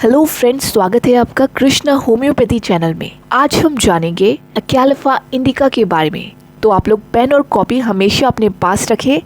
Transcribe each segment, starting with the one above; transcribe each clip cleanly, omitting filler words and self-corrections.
Hello friends, स्वागत है आपका कृष्णा होम्योपैथी चैनल में। आज हम जानेंगे अकैलिफा इंडिका के बारे में। तो आप लोग पेन और कॉपी हमेशा अपने पास रखें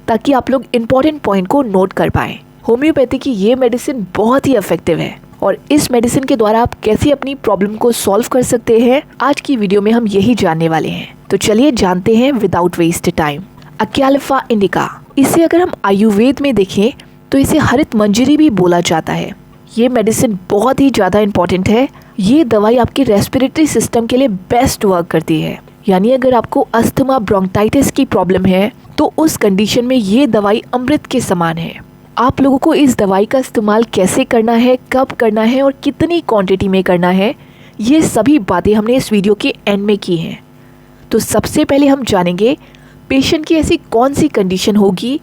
ताकि आप लोग इम्पोर्टेंट पॉइंट को नोट कर पाएं। होम्योपैथी की ये मेडिसिन बहुत ही इफेक्टिव है और इस मेडिसिन के द्वारा आप कैसे अपनी प्रॉब्लम को सॉल्व कर सकते हैं, आज की वीडियो में हम यही जानने वाले हैं। तो चलिए जानते हैं विदाउट वेस्ट टाइम। अकैलिफा इंडिका, इसे अगर हम आयुर्वेद में देखें तो इसे हरित मंजरी भी बोला जाता है। ये मेडिसिन बहुत ही ज़्यादा इम्पॉर्टेंट है। ये दवाई आपके रेस्पिरेटरी सिस्टम के लिए बेस्ट वर्क करती है। यानी अगर आपको अस्थमा ब्रोंकाइटिस की प्रॉब्लम है तो उस कंडीशन में ये दवाई अमृत के समान है। आप लोगों को इस दवाई का इस्तेमाल कैसे करना है, कब करना है और कितनी क्वांटिटी में करना है, ये सभी बातें हमने इस वीडियो के एंड में की हैं। तो सबसे पहले हम जानेंगे पेशेंट की ऐसी कौन सी कंडीशन होगी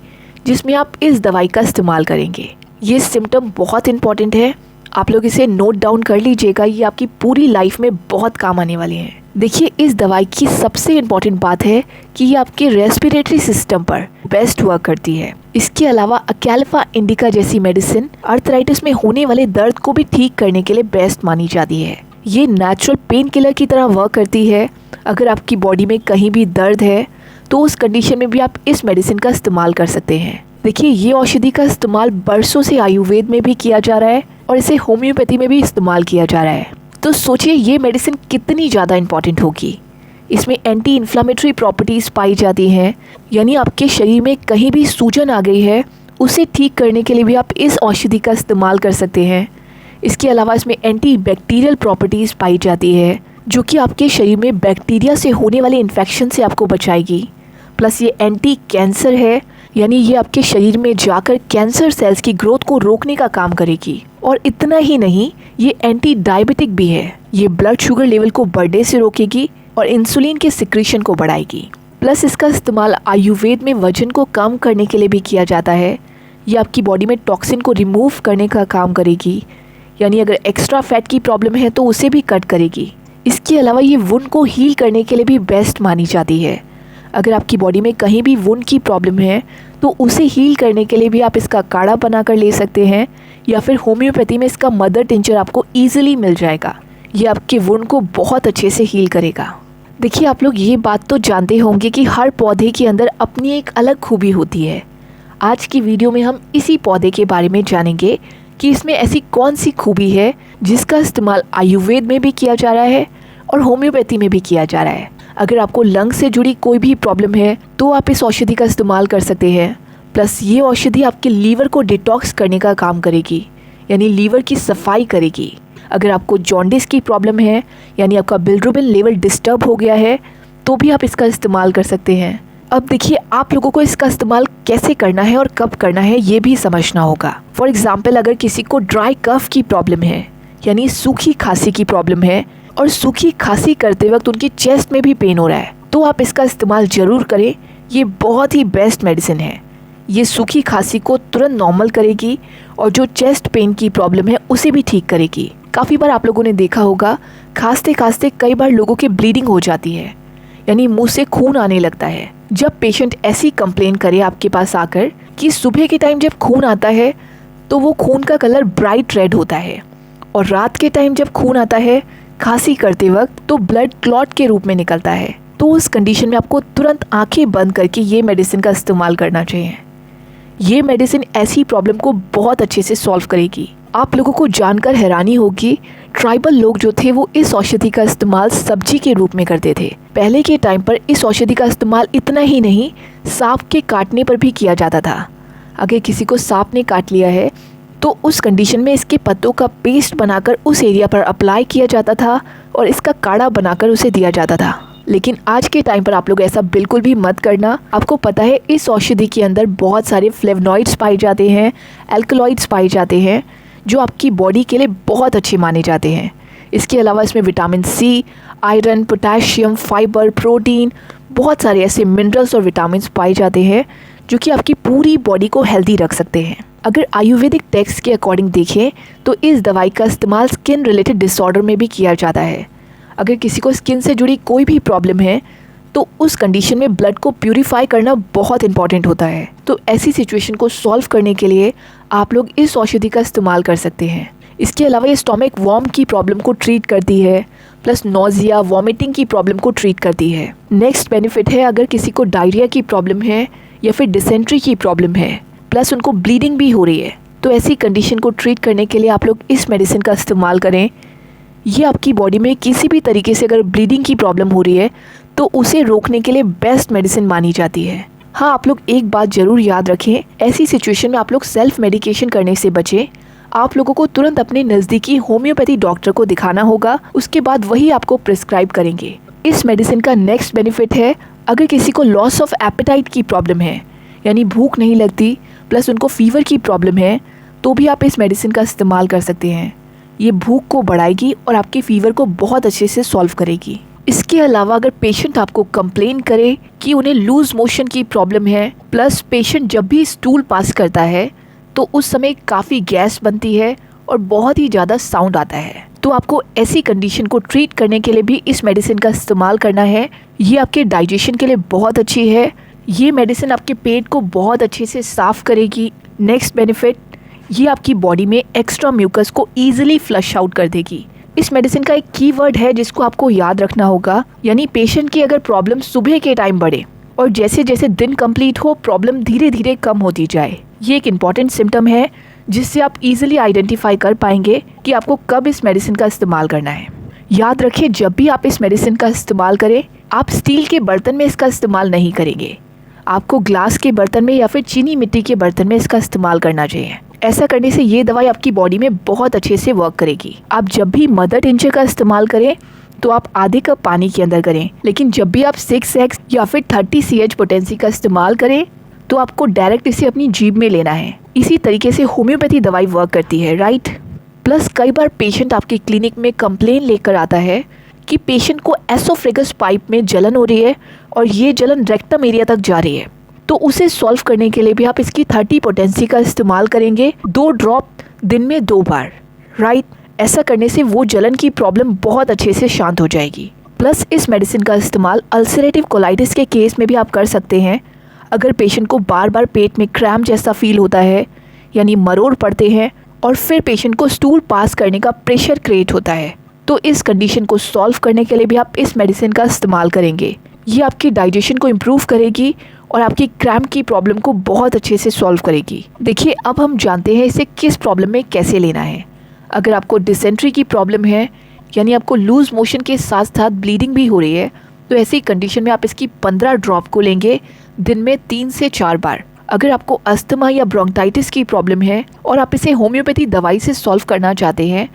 जिसमें आप इस दवाई का इस्तेमाल करेंगे। ये सिम्टम बहुत इंपॉर्टेंट है, आप लोग इसे नोट डाउन कर लीजिएगा। ये आपकी पूरी लाइफ में बहुत काम आने वाले हैं। देखिए, इस दवाई की सबसे इम्पॉर्टेंट बात है कि ये आपके रेस्पिरेटरी सिस्टम पर बेस्ट वर्क करती है। इसके अलावा अकैलिफा इंडिका जैसी मेडिसिन आर्थराइटिस में होने वाले दर्द को भी ठीक करने के लिए बेस्ट मानी जाती है। ये नेचुरल पेन किलर की तरह वर्क करती है। अगर आपकी बॉडी में कहीं भी दर्द है तो उस कंडीशन में भी आप इस मेडिसिन का इस्तेमाल कर सकते हैं। देखिए, ये औषधि का इस्तेमाल बरसों से आयुर्वेद में भी किया जा रहा है और इसे होम्योपैथी में भी इस्तेमाल किया जा रहा है। तो सोचिए ये मेडिसिन कितनी ज़्यादा इम्पॉर्टेंट होगी। इसमें एंटी इन्फ्लामेटरी प्रॉपर्टीज़ पाई जाती हैं, यानी आपके शरीर में कहीं भी सूजन आ गई है उसे ठीक करने के लिए भी आप इस औषधि का इस्तेमाल कर सकते हैं। इसके अलावा इसमें एंटी बैक्टीरियल प्रॉपर्टीज़ पाई जाती है जो कि आपके शरीर में बैक्टीरिया से होने वाले इन्फेक्शन से आपको बचाएगी। प्लस ये एंटी कैंसर है, यानी ये आपके शरीर में जाकर कैंसर सेल्स की ग्रोथ को रोकने का काम करेगी। और इतना ही नहीं, ये एंटी डायबिटिक भी है। ये ब्लड शुगर लेवल को बढ़ने से रोकेगी और इंसुलिन के सिक्रीशन को बढ़ाएगी। प्लस इसका इस्तेमाल आयुर्वेद में वजन को कम करने के लिए भी किया जाता है। ये आपकी बॉडी में टॉक्सिन को रिमूव करने का काम करेगी, यानी अगर एक्स्ट्रा फैट की प्रॉब्लम है तो उसे भी कट करेगी। इसके अलावा ये वुंड को हील करने के लिए भी बेस्ट मानी जाती है। अगर आपकी बॉडी में कहीं भी वुंड की प्रॉब्लम है तो उसे हील करने के लिए भी आप इसका काढ़ा बना कर ले सकते हैं, या फिर होम्योपैथी में इसका मदर टिंचर आपको ईजिली मिल जाएगा। ये आपके वुंड को बहुत अच्छे से हील करेगा। देखिए, आप लोग ये बात तो जानते होंगे कि हर पौधे के अंदर अपनी एक अलग खूबी होती है। आज की वीडियो में हम इसी पौधे के बारे में जानेंगे कि इसमें ऐसी कौन सी खूबी है जिसका इस्तेमाल आयुर्वेद में भी किया जा रहा है और होम्योपैथी में भी किया जा रहा है। अगर आपको लंग से जुड़ी कोई भी प्रॉब्लम है तो आप इस औषधि का इस्तेमाल कर सकते हैं। प्लस ये औषधि आपके लीवर को डिटॉक्स करने का काम करेगी, यानी लीवर की सफाई करेगी। अगर आपको जॉन्डिस की प्रॉब्लम है, यानी आपका बिलिरुबिन लेवल डिस्टर्ब हो गया है, तो भी आप इसका इस्तेमाल कर सकते हैं। अब देखिए, आप लोगों को इसका इस्तेमाल कैसे करना है और कब करना है ये भी समझना होगा। फॉर एग्जाम्पल, अगर किसी को ड्राई कफ की प्रॉब्लम है, यानी सूखी खांसी की प्रॉब्लम है और सूखी खांसी करते वक्त उनकी चेस्ट में भी पेन हो रहा है, तो आप इसका इस्तेमाल ज़रूर करें। ये बहुत ही बेस्ट मेडिसिन है। ये सूखी खांसी को तुरंत नॉर्मल करेगी और जो चेस्ट पेन की प्रॉब्लम है उसे भी ठीक करेगी। काफ़ी बार आप लोगों ने देखा होगा, खांसते खांसते कई बार लोगों की ब्लीडिंग हो जाती है, यानी मुंह से खून आने लगता है। जब पेशेंट ऐसी कंप्लेन करे आपके पास आकर कि सुबह के टाइम जब खून आता है तो वो खून का कलर ब्राइट रेड होता है और रात के टाइम जब खून आता है खांसी करते वक्त तो ब्लड क्लॉट के रूप में निकलता है, तो उस कंडीशन में आपको तुरंत आंखें बंद करके ये मेडिसिन का इस्तेमाल करना चाहिए। ये मेडिसिन ऐसी प्रॉब्लम को बहुत अच्छे से सॉल्व करेगी। आप लोगों को जानकर हैरानी होगी, ट्राइबल लोग जो थे वो इस औषधि का इस्तेमाल सब्जी के रूप में करते थे। पहले के टाइम पर इस औषधि का इस्तेमाल इतना ही नहीं, सांप के काटने पर भी किया जाता था। अगर किसी को सांप ने काट लिया है तो उस कंडीशन में इसके पत्तों का पेस्ट बनाकर उस एरिया पर अप्लाई किया जाता था और इसका काढ़ा बनाकर उसे दिया जाता था। लेकिन आज के टाइम पर आप लोग ऐसा बिल्कुल भी मत करना। आपको पता है, इस औषधि के अंदर बहुत सारे फ्लेवनॉइड्स पाए जाते हैं, एल्कलॉइड्स पाए जाते हैं, जो आपकी बॉडी के लिए बहुत अच्छे माने जाते हैं। इसके अलावा इसमें vitamin C, iron, potassium, fibre, protein, बहुत सारे ऐसे मिनरल्स और विटामिन पाए जाते हैं जो कि आपकी पूरी बॉडी को हेल्दी रख सकते हैं। अगर आयुर्वेदिक टेक्स्ट के अकॉर्डिंग देखें तो इस दवाई का इस्तेमाल स्किन रिलेटेड डिसऑर्डर में भी किया जाता है। अगर किसी को स्किन से जुड़ी कोई भी प्रॉब्लम है तो उस कंडीशन में ब्लड को प्यूरिफाई करना बहुत इंपॉर्टेंट होता है। तो ऐसी सिचुएशन को सॉल्व करने के लिए आप लोग इस औषधि का इस्तेमाल कर सकते हैं। इसके अलावा ये स्टोमक वॉर्म की प्रॉब्लम को ट्रीट करती है, प्लस नोजिया वॉमिटिंग की प्रॉब्लम को ट्रीट करती है। नेक्स्ट बेनिफिट है अगर किसी को डायरिया की प्रॉब्लम है या फिर डिसेंट्री की प्रॉब्लम है, प्लस उनको ब्लीडिंग भी हो रही है, तो ऐसी कंडीशन को ट्रीट करने के लिए आप लोग इस मेडिसिन का इस्तेमाल करें। ये आपकी बॉडी में किसी भी तरीके से अगर ब्लीडिंग की प्रॉब्लम हो रही है तो उसे रोकने के लिए बेस्ट मेडिसिन मानी जाती है। हाँ, आप लोग एक बात ज़रूर याद रखें, ऐसी सिचुएशन में आप लोग सेल्फ मेडिकेशन करने से बचें। आप लोगों को तुरंत अपने नज़दीकी होम्योपैथी डॉक्टर को दिखाना होगा, उसके बाद वही आपको प्रिस्क्राइब करेंगे। इस मेडिसिन का नेक्स्ट बेनिफिट है अगर किसी को लॉस ऑफ एपेटाइट की प्रॉब्लम है, यानी भूख नहीं लगती, प्लस उनको फीवर की प्रॉब्लम है, तो भी आप इस मेडिसिन का इस्तेमाल कर सकते हैं। ये भूख को बढ़ाएगी और आपके फीवर को बहुत अच्छे से सॉल्व करेगी। इसके अलावा अगर पेशेंट आपको कंप्लेन करे कि उन्हें लूज मोशन की प्रॉब्लम है, प्लस पेशेंट जब भी स्टूल पास करता है तो उस समय काफ़ी गैस बनती है और बहुत ही ज़्यादा साउंड आता है, तो आपको ऐसी कंडीशन को ट्रीट करने के लिए भी इस मेडिसिन का इस्तेमाल करना है। ये आपके डाइजेशन के लिए बहुत अच्छी है। ये मेडिसिन आपके पेट को बहुत अच्छे से साफ करेगी। नेक्स्ट बेनिफिट, ये आपकी बॉडी में एक्स्ट्रा म्यूकस को ईजिली फ्लश आउट कर देगी। इस मेडिसिन का एक कीवर्ड है जिसको आपको याद रखना होगा, यानी पेशेंट की अगर प्रॉब्लम सुबह के टाइम बढ़े और जैसे जैसे दिन कंप्लीट हो प्रॉब्लम धीरे धीरे कम होती जाए। ये एक इम्पॉर्टेंट सिम्टम है जिससे आप इजीली आइडेंटिफाई कर पाएंगे कि आपको कब इस मेडिसिन का इस्तेमाल करना है। याद रखिए, जब भी आप इस मेडिसिन का इस्तेमाल करें, आप स्टील के बर्तन में इसका इस्तेमाल नहीं करेंगे। आपको ग्लास के बर्तन में या फिर चीनी मिट्टी के बर्तन में इसका इस्तेमाल करना चाहिए। ऐसा करने से ये दवाई आपकी बॉडी में बहुत अच्छे से वर्क करेगी। आप जब भी मदर टिंचर का इस्तेमाल करें तो आप आधे कप पानी के अंदर करें, लेकिन जब भी आप 6x या फिर 30 CH पोटेंसी का इस्तेमाल करें तो आपको डायरेक्ट इसे अपनी जीभ में लेना है। इसी तरीके से होम्योपैथी दवाई वर्क करती है, राइट। प्लस कई बार पेशेंट आपके क्लिनिक में कंप्लेन लेकर आता है कि पेशेंट को एसोफ्रेगस पाइप में जलन हो रही है और ये जलन रेक्टम एरिया तक जा रही है, तो उसे सॉल्व करने के लिए भी आप इसकी 30 पोटेंसी का इस्तेमाल करेंगे। 2 ड्रॉप दिन में 2 बार, राइट। ऐसा करने से वो जलन की प्रॉब्लम बहुत अच्छे से शांत हो जाएगी। प्लस इस मेडिसिन का इस्तेमाल अल्सरेटिव कोलाइटिस के केस में भी आप कर सकते हैं। अगर पेशेंट को बार बार पेट में क्रैम्प जैसा फील होता है, यानी मरोड़ पड़ते हैं और फिर पेशेंट को स्टूल पास करने का प्रेशर क्रिएट होता है, तो इस कंडीशन को सॉल्व करने के लिए भी आप इस मेडिसिन का इस्तेमाल करेंगे। ये आपकी डाइजेशन को इम्प्रूव करेगी और आपकी क्रैम्प की प्रॉब्लम को बहुत अच्छे से सॉल्व करेगी। देखिए, अब हम जानते हैं इसे किस प्रॉब्लम में कैसे लेना है। अगर आपको डिसेंट्री की प्रॉब्लम है, यानी आपको लूज मोशन के साथ साथ ब्लीडिंग भी हो रही है, तो ऐसी कंडीशन में आप इसकी 15 ड्रॉप को लेंगे दिन में 3 से 4 बार। अगर आपको अस्थमा या ब्रोंकाइटिस की प्रॉब्लम है और आप इसे होम्योपैथी दवाई से सॉल्व करना चाहते हैं,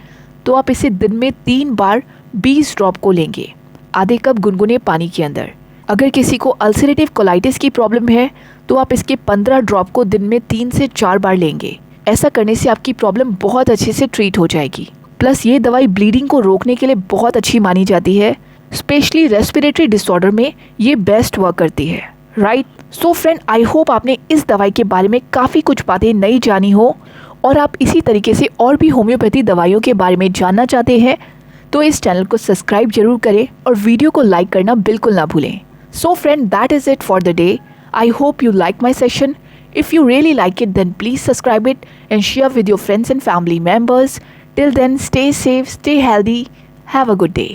तो आप इसे दिन में 3 बार 20 ड्रॉप को लेंगे आधे कप गुनगुने पानी के अंदर। अगर किसी को अल्सरेटिव कोलाइटिस की प्रॉब्लम है तो आप इसके 15 ड्रॉप को दिन में 3 से 4 बार लेंगे। ऐसा करने से आपकी प्रॉब्लम बहुत अच्छे से ट्रीट हो जाएगी। प्लस ये दवाई ब्लीडिंग को रोकने के लिए बहुत अच्छी मानी जाती है, स्पेशली रेस्पिरेटरी डिसऑर्डर में ये बेस्ट वर्क करती है, right. So friend, I hope आपने इस दवाई के बारे में काफ़ी कुछ बातें नई जानी हो और आप इसी तरीके से और भी होम्योपैथी दवाइयों के बारे में जानना चाहते हैं तो इस चैनल को सब्सक्राइब जरूर करें और वीडियो को लाइक करना बिल्कुल ना भूलें। So friend, that is it for the day. I hope you like my session. If you really like it, then please subscribe it and share with your friends and family members. Till then, stay safe, stay healthy. Have a good day.